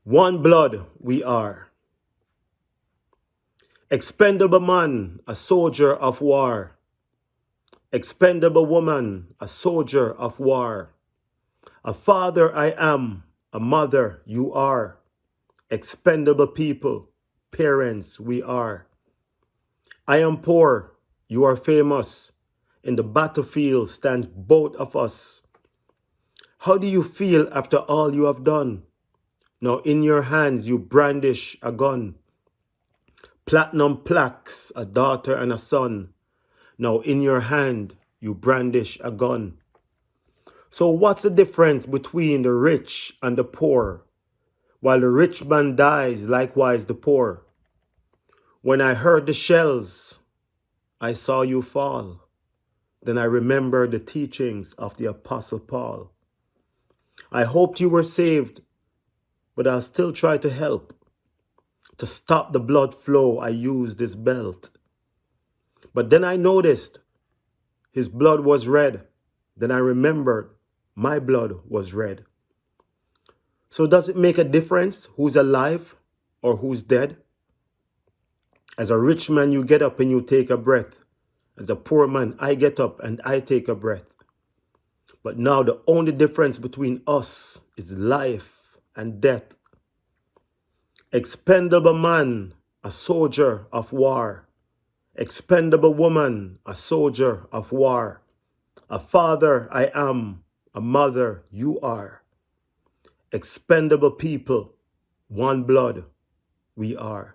One blood we are. Expendable man, a soldier of war. Expendable woman, a soldier of war. A father I am, a mother you are. Expendable people, parents we are. I am poor, you are famous. In the battlefield stands both of us. How do you feel after all you have done? Now in your hands you brandish a gun. Platinum plaques, a daughter and a son. Now in your hand you brandish a gun. So what's the difference between the rich and the poor? While the rich man dies, likewise the poor. When I heard the shells, I saw you fall. Then I remembered the teachings of the Apostle Paul. I hoped you were saved, but I'll still try to help. To stop the blood flow, I used this belt. But then I noticed his blood was red. Then I remembered my blood was red. So does it make a difference who's alive or who's dead? As a rich man, you get up and you take a breath. As a poor man, I get up and I take a breath. But now the only difference between us is life and death. Expendable man, a soldier of war. Expendable woman, a soldier of war. A father I am, a mother you are. Expendable people, one blood we are.